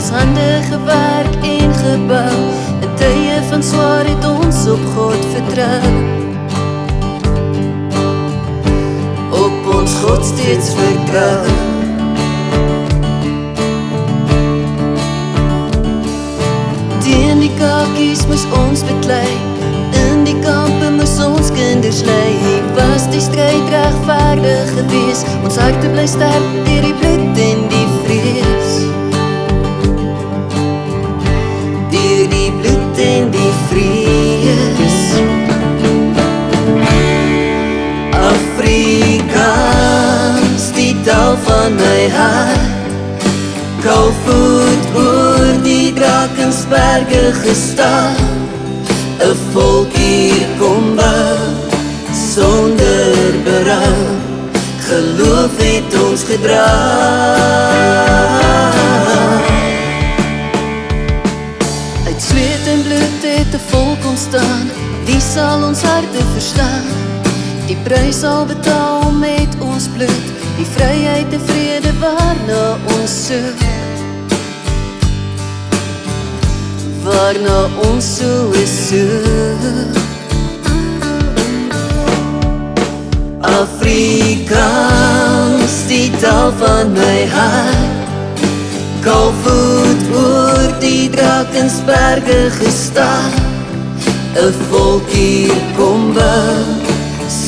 ons hande gewerk en gebou. In tye van swaar het ons op God vertrou. Op ons God steeds vertrou. Teen die kakies moes ons beklei, in die kampe moes ons kinders lei. Was die stryd regverdig gewees, ons harte bly sterk deur die bloed en die vrees. Deur die bloed en die vrees. Afrikaans, die taal van my hart, Kalfoot oor die Drakensberge gestaan. 'n volk hier kom bou, sonder berou, geloof het ons gedra. Uit zweet en bloed het 'n volk ontstaan, wie sal ons harte verstaan? Die prys sal betaal met ons bloed, die vryheid en vrede waarna ons soek. Waarna ons so is soek. Afrikaans, die taal van my hart, Kalfoot oor die Drakensberge gestaan. 'n volk hier kom bou,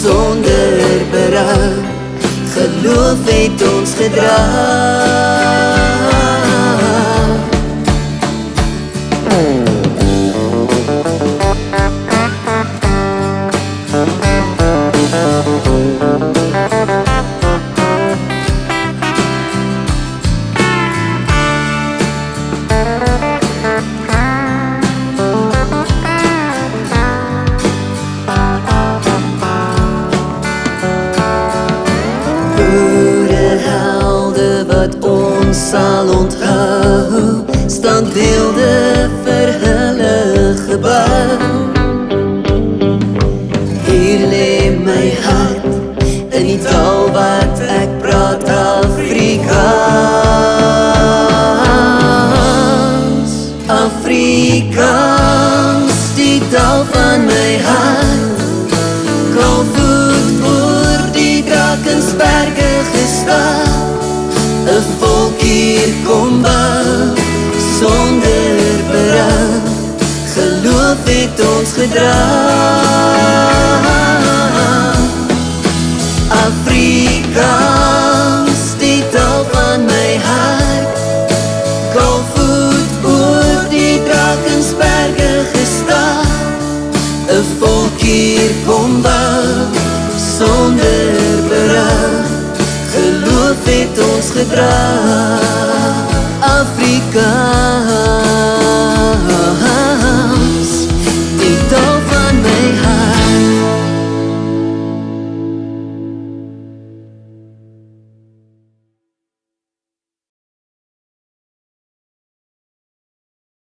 sonder berou, geloof het ons gedra. Wat ons sal onthou, standbeelde vir hulle gebou. Hier lê my hart, in die taal wat ek praat, Afrikaans. Afrikaans, die taal van my hart, Kalfoot oor die Drakensberge gestaan. 'n volk hier kom bou, sonder berou, geloof het ons gedra. Afrikaans, die taal van my hart, Kalfoot oor die Drakensberge gestaan. 'n volk hier kom bou, sonder berou, geloof het ons gedra. Afrika.